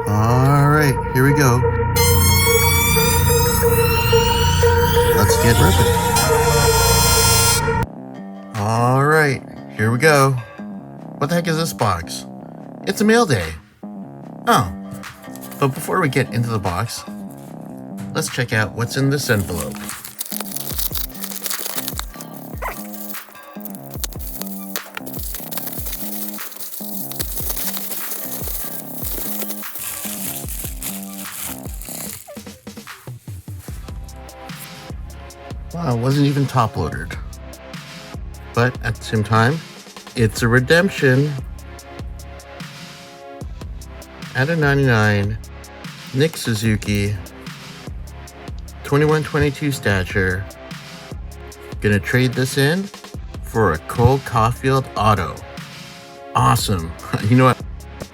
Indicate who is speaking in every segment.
Speaker 1: Alright, here we go. Let's get ripping. Alright, here we go. What the heck is this box? It's a mail day. Oh, but before we get into the box, let's check out what's in this envelope. Wow, it wasn't even top loaded. But at the same time, it's a redemption. At a 99, Nick Suzuki, 21-22 stature. Gonna trade this in for a Cole Caulfield auto. Awesome. You know what?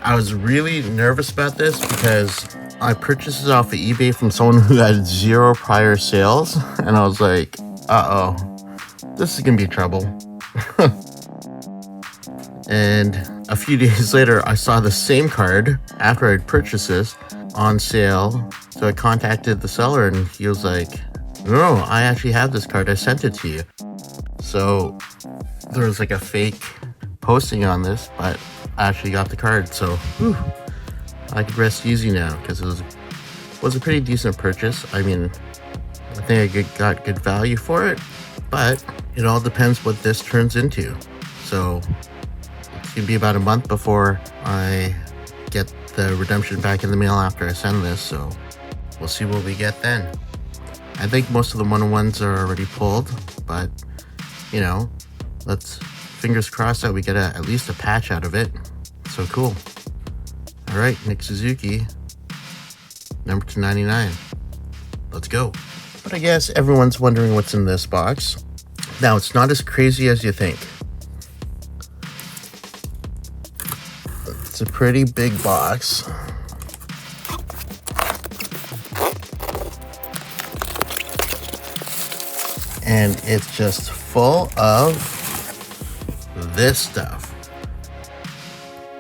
Speaker 1: I was really nervous about this because I purchased this off of eBay from someone who had 0 prior sales. And I was like, uh-oh, this is gonna be trouble. And a few days later, I saw the same card after I'd purchased this on sale. So I contacted the seller and he was like, no, I actually have this card. I sent it to you. So there was like a fake posting on this, but I actually got the card. So whew, I could rest easy now because it was a pretty decent purchase. I mean, I think I got good value for it, but it all depends what this turns into. So it's gonna be about a month before I get the redemption back in the mail after I send this, so we'll see what we get then. I think most of the 101s are already pulled, but you know, let's fingers crossed that we get at least a patch out of it. So cool. All right, Nick Suzuki, number 299. Let's go. But I guess everyone's wondering what's in this box. Now, it's not as crazy as you think. It's a pretty big box. And it's just full of this stuff.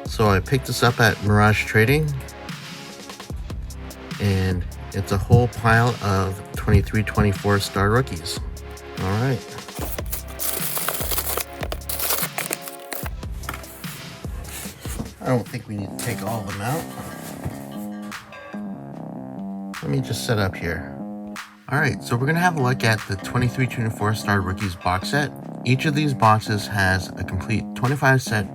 Speaker 1: So I picked this up at Mirage Trading, and it's a whole pile of 23-24 star rookies. All right. I don't think we need to take all of them out. Let me just set up here. All right, so we're gonna have a look at the 23-24 star rookies box set. Each of these boxes has a complete 25 set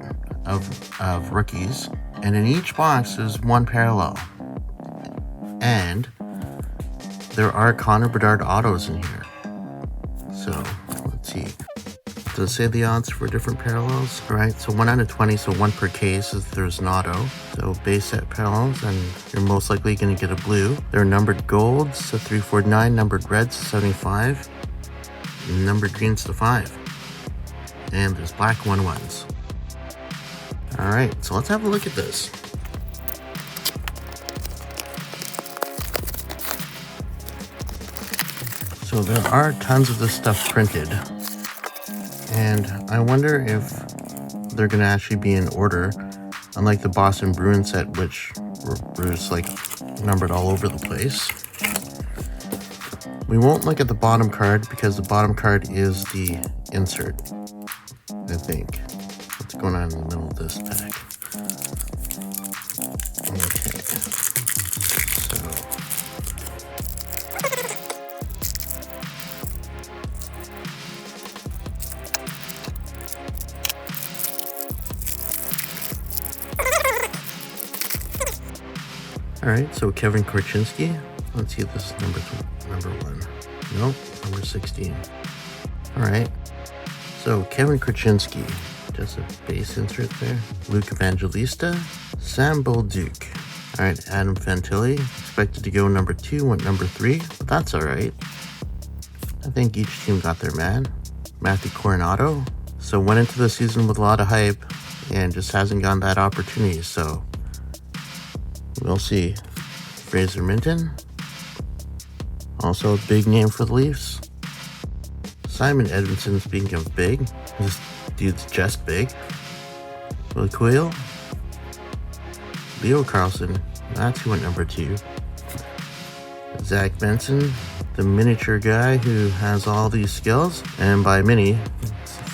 Speaker 1: of rookies, and in each box is one parallel. And there are Connor Bedard autos in here. So let's see. Does it say the odds for different parallels? All right, so 1 out of 20, so 1 per case if there's an auto. So base set parallels, and you're most likely going to get a blue. There are numbered golds, so 349, numbered reds, 75, and numbered greens to 5. And there's black 1-1s. All right, so let's have a look at this. So there are tons of this stuff printed, and I wonder if they're gonna actually be in order, unlike the Boston Bruins set, which were just like numbered all over the place. We won't look at the bottom card because the bottom card is the insert, I think. What's going on in the middle of this pack? Okay, so all right, so Kevin Korchinski. Let's see if this is number 1. Nope, number 16. All right, so Kevin Korchinski, just a base insert there. Luke Evangelista, Sam Bolduc. All right, Adam Fantilli, expected to go number 2, went number 3, but that's all right. I think each team got their man. Matthew Coronado, so went into the season with a lot of hype and just hasn't gotten that opportunity, so we'll see. Fraser Minton, also a big name for the Leafs. Simon Edmondson, speaking of big, this dude's just big. Will Quill, Leo Carlson, That's who went number 2. Zach Benson, the miniature guy who has all these skills. And by mini,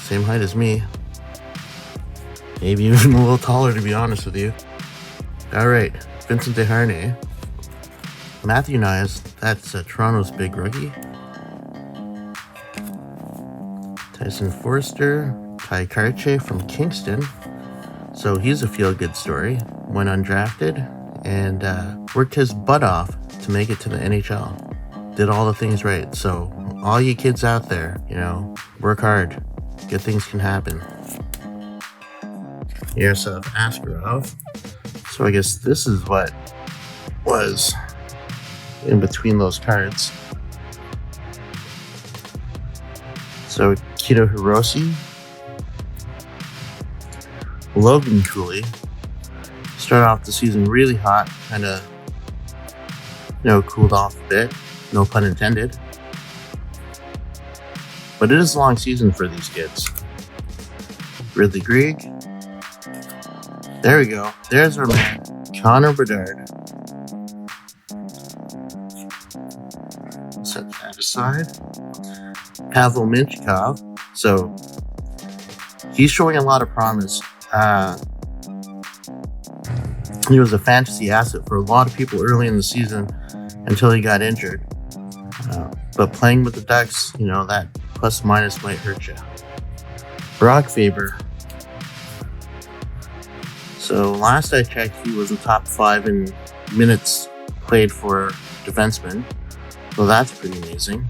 Speaker 1: same height as me. Maybe even a little taller, to be honest with you. Alright, Vincent Desharnais. Matthew Nyes, that's Toronto's big rookie. Tyson Forster, Kai Karche from Kingston. So he's a feel-good story. Went undrafted and worked his butt off to make it to the NHL. Did all the things right. So all you kids out there, you know, work hard. Good things can happen. Yaroslav Askarov. So I guess this is what was in between those cards. So Kito Hiroshi, Logan Cooley. Started off the season really hot, kind of, you know, cooled off a bit, no pun intended. But it is a long season for these kids. Ridley Grieg. There we go. There's our man, Connor Bedard. Set that aside. Pavel Mintyukov. So he's showing a lot of promise. He was a fantasy asset for a lot of people early in the season until he got injured. But playing with the Ducks, you know, that plus minus might hurt you. Brock Faber. So last I checked, he was in top 5 in minutes played for defensemen. So that's pretty amazing.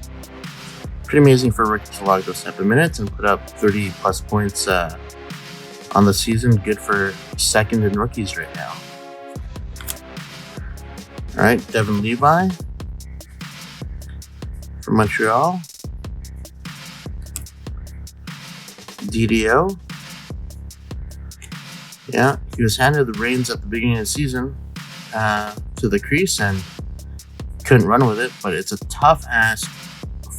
Speaker 1: Pretty amazing for a rookie to log those type of minutes and put up 30 plus points on the season. Good for second in rookies right now. All right, Devin Levi from Montreal. DDO. Yeah, he was handed the reins at the beginning of the season to the crease and couldn't run with it, but it's a tough ask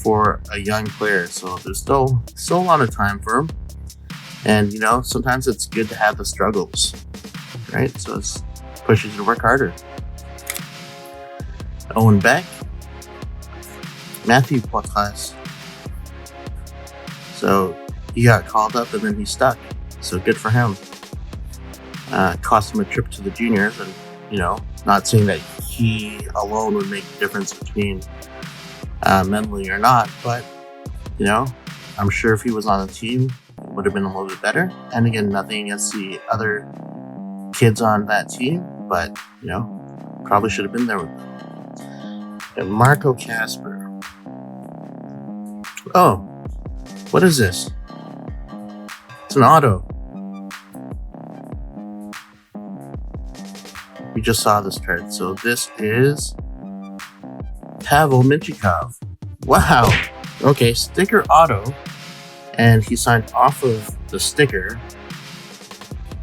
Speaker 1: for a young player, so there's still a lot of time for him. And, you know, sometimes it's good to have the struggles, right? So it pushes you to work harder. Owen Beck. Matthew Poitras. So he got called up and then he stuck. So good for him. Cost him a trip to the juniors, and, you know, not saying that he alone would make the difference between mentally or not, but, you know, I'm sure if he was on the team, it would have been a little bit better. And again, nothing against the other kids on that team, but, you know, probably should have been there with them. And Marco Casper. Oh, what is this? It's an auto. We just saw this card. So this is Pavel Mintyukov. Wow. Okay, sticker auto. And he signed off of the sticker.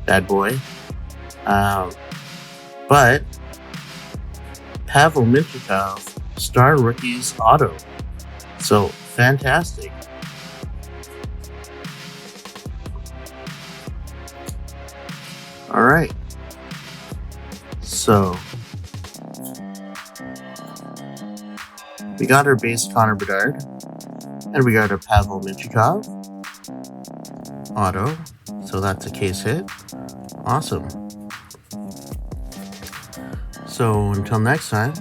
Speaker 1: Bad boy. But Pavel Mintyukov, Star Rookies auto. So fantastic. All right. So we got our base Connor Bedard, and we got our Pavel Mintyukov auto. So that's a case hit. Awesome. So until next time,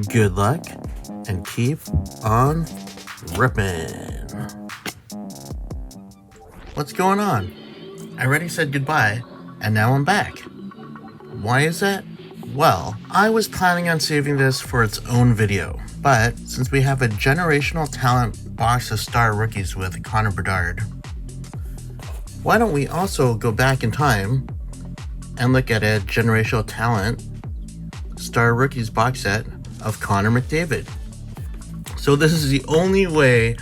Speaker 1: good luck and keep on ripping. What's going on? I already said goodbye, and now I'm back. Why is that? Well, I was planning on saving this for its own video, but since we have a generational talent box of star rookies with Connor Bedard, why don't we also go back in time and look at a generational talent star rookies box set of Connor McDavid. So this is the only way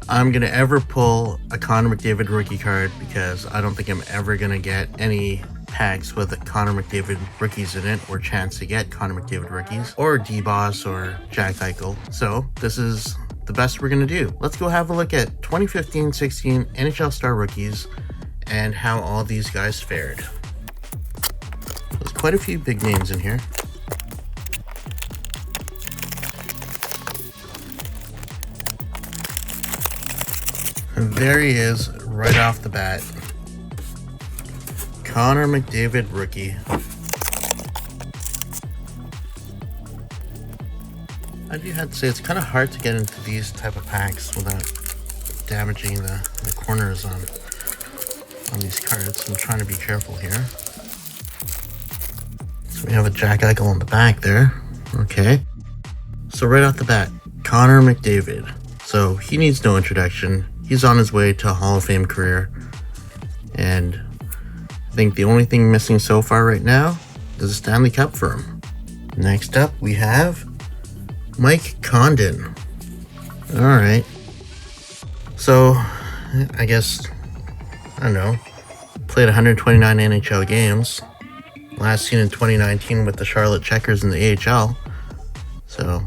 Speaker 1: I'm going to ever pull a Connor McDavid rookie card, because I don't think I'm ever going to get any packs with Connor McDavid rookies in it, or chance to get Connor McDavid rookies, or D-Boss, or Jack Eichel. So this is the best we're going to do. Let's go have a look at 2015-16 NHL Star Rookies and how all these guys fared. Let's go quite a few big names in here. And there he is, right off the bat. Connor McDavid, rookie. I do have to say, it's kind of hard to get into these type of packs without damaging the corners on these cards. I'm trying to be careful here. So we have a Jack Eichel on the back there. Okay. So right off the bat, Connor McDavid. So he needs no introduction. He's on his way to a Hall of Fame career. And I think the only thing missing so far right now is a Stanley Cup for him. Next up, we have Mike Condon. Alright. So, I guess, I don't know, played 129 NHL games. Last seen in 2019 with the Charlotte Checkers in the AHL. So,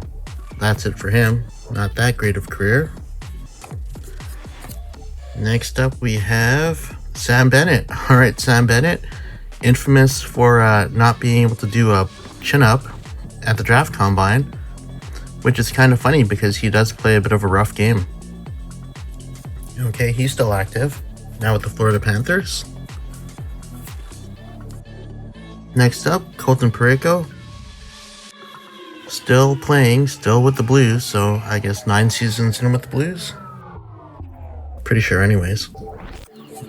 Speaker 1: that's it for him. Not that great of a career. Next up, we have Sam Bennett. Alright, Sam Bennett, infamous for not being able to do a chin-up at the draft combine, which is kind of funny because he does play a bit of a rough game. Okay, he's still active, now with the Florida Panthers. Next up, Colton Parayko. Still playing, still with the Blues, so I guess 9 seasons in with the Blues. Pretty sure anyways.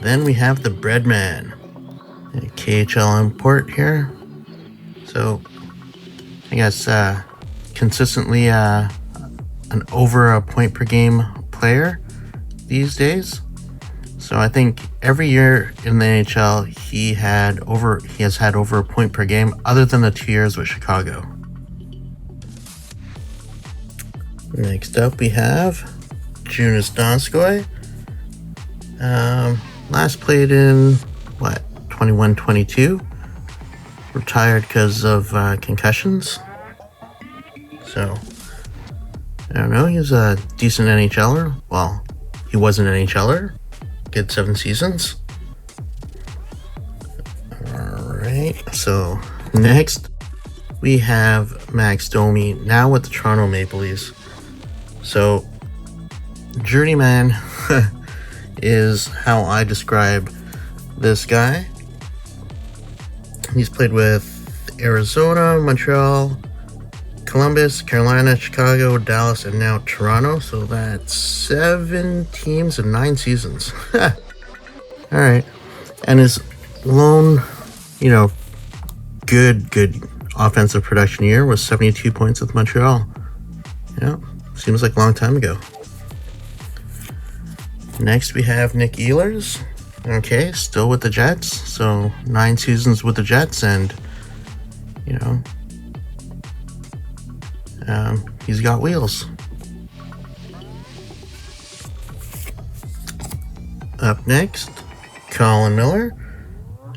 Speaker 1: Then we have the Breadman. A KHL import here. So, I guess consistently an over a point per game player these days. So I think every year in the NHL he has had over a point per game, other than the 2 years with Chicago. Next up we have Joonas Donskoi. Last played in 21-22. Retired because of concussions. So I don't know, he's a decent NHLer. Well, he was an NHLer. Good 7 seasons. Alright, so next we have Max Domi, now with the Toronto Maple Leafs. So journeyman is how I describe this guy. He's played with Arizona, Montreal, Columbus, Carolina, Chicago, Dallas, and now Toronto. So that's 7 teams and 9 seasons. Alright. And his lone, good offensive production year was 72 points with Montreal. Yeah, seems like a long time ago. Next we have Nick Ehlers. Okay, still with the Jets. So 9 seasons with the Jets, and he's got wheels. Up next, Colin Miller.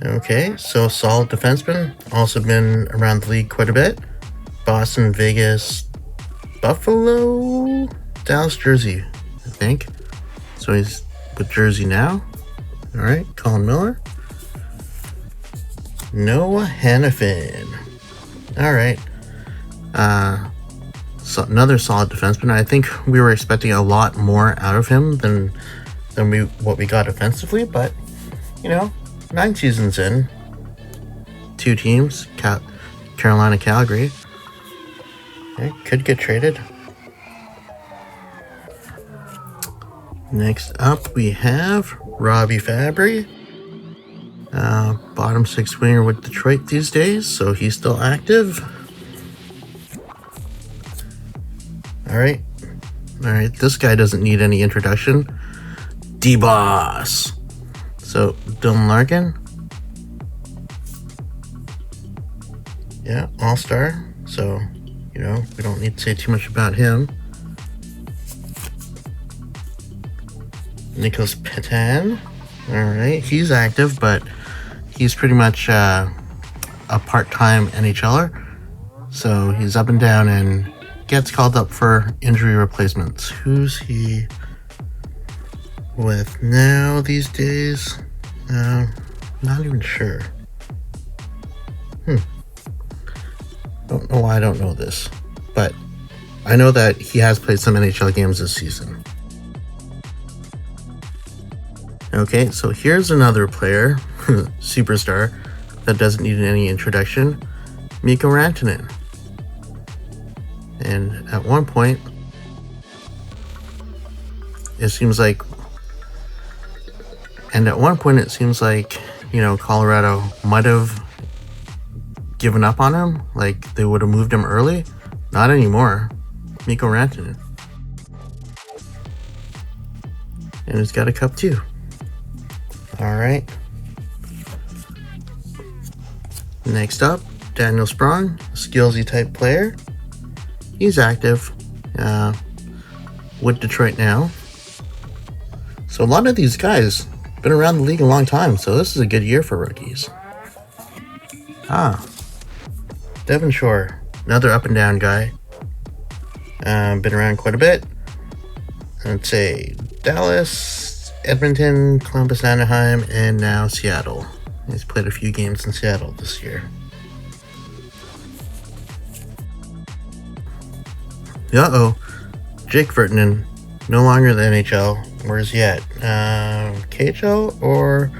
Speaker 1: Okay, so solid defenseman. Also been around the league quite a bit. Boston, Vegas, Buffalo, Dallas, Jersey, I think. So he's with Jersey now. Alright, Colin Miller. Noah Hannafin. Alright. So another solid defenseman. I think we were expecting a lot more out of him than what we got offensively, but 9 seasons in, 2 teams, Carolina, Calgary. Okay, could get traded. Next up we have Robbie Fabry. Bottom 6 winger with Detroit these days, so he's still active. Alright, this guy doesn't need any introduction. D-Boss. So, Dylan Larkin. Yeah, all-star. So, we don't need to say too much about him. Nicholas Petan. Alright, he's active, but he's pretty much a part-time NHLer. So, he's up and down and gets called up for injury replacements. Who's he with now these days? Not even sure. Don't know why I don't know this, but I know that he has played some NHL games this season. Okay, so here's another player, superstar, that doesn't need any introduction, Mikko Rantanen. And at one point, it seems like, Colorado might have given up on him, like they would have moved him early. Not anymore. Mikko Rantanen. And he's got a cup too. Alright. Next up, Daniel Sprong, skillsy type player. He's active with Detroit now. So a lot of these guys been around the league a long time, so this is a good year for rookies. Devin Shore, another up and down guy. Been around quite a bit. I'd say Dallas, Edmonton, Columbus, Anaheim, and now Seattle. He's played a few games in Seattle this year. Jake Virtanen, no longer in the NHL. Where is he at? KHL or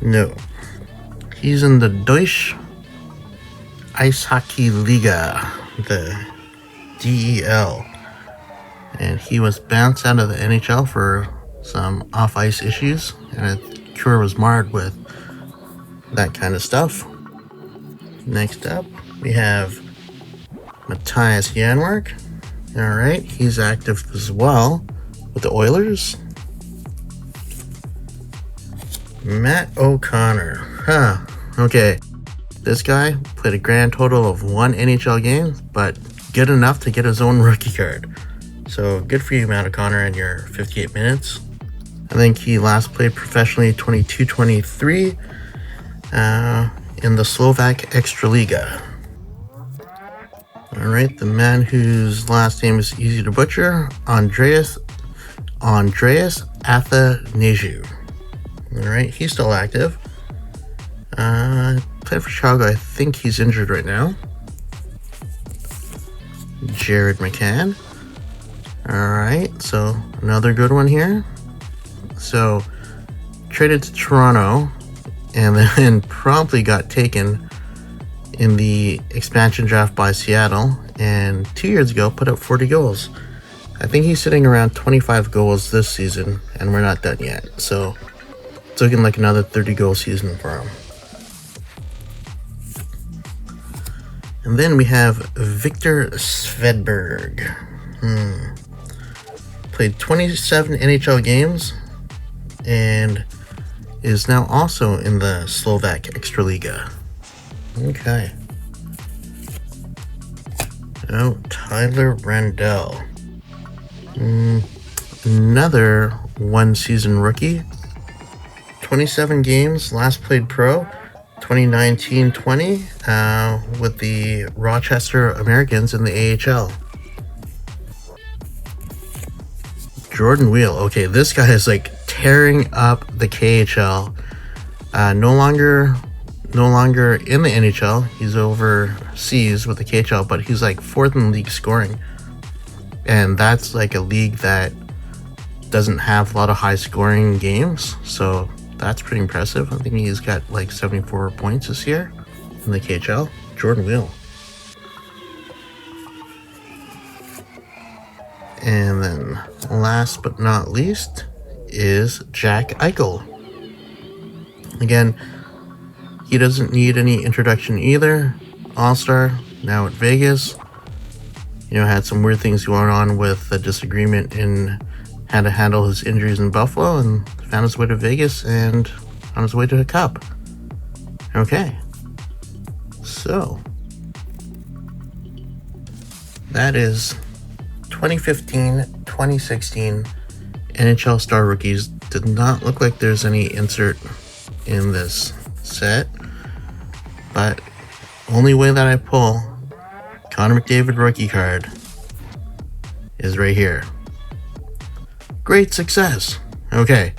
Speaker 1: no? He's in the Deutsche Eishockey Liga, the DEL, and he was bounced out of the NHL for some off-ice issues, and his career was marred with that kind of stuff. Next up, we have Matthias Janmark. Alright, he's active as well with the Oilers. Matt O'Connor. Okay. This guy played a grand total of 1 NHL game, but good enough to get his own rookie card. So good for you, Matt O'Connor, and your 58 minutes. I think he last played professionally 22-23 in the Slovak Extraliga. Alright, the man whose last name is easy to butcher, Andreas Athanasiou. Alright, he's still active. Played for Chicago. I think he's injured right now. Jared McCann. Alright, so another good one here. So, traded to Toronto and then promptly got taken in the expansion draft by Seattle, and 2 years ago put up 40 goals. I think he's sitting around 25 goals this season, and we're not done yet. So it's looking like another 30 goal season for him. And then we have Victor Svedberg. Played 27 NHL games and is now also in the Slovak Extraliga. Okay. Now, Tyler Randell. Another one-season rookie. 27 games, last played pro, 2019-20, with the Rochester Americans in the AHL. Jordan Wheel. Okay, this guy is like tearing up the KHL. No longer in the NHL. He's overseas with the KHL, but he's like 4th in league scoring. And that's like a league that doesn't have a lot of high scoring games. So that's pretty impressive. I think he's got like 74 points this year in the KHL. Jordan Wheel. And then last but not least is Jack Eichel. Again, he doesn't need any introduction either. All-star, now at Vegas. Had some weird things going on with a disagreement in how to handle his injuries in Buffalo, and found his way to Vegas and on his way to a cup. Okay. So, that is 2015-2016 NHL Star Rookies. Did not look like there's any insert in this set, but only way that I pull Connor McDavid rookie card is right here. Great success. Okay,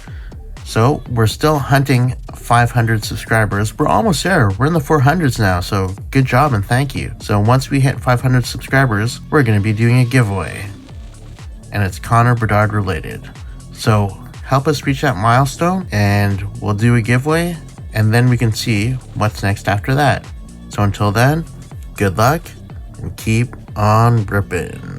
Speaker 1: so we're still hunting 500 subscribers. We're almost there. We're in the 400s now, so good job and thank you. So once we hit 500 subscribers, we're going to be doing a giveaway. And it's Connor Bedard related. So help us reach that milestone and we'll do a giveaway, and then we can see what's next after that. So until then, good luck and keep on ripping.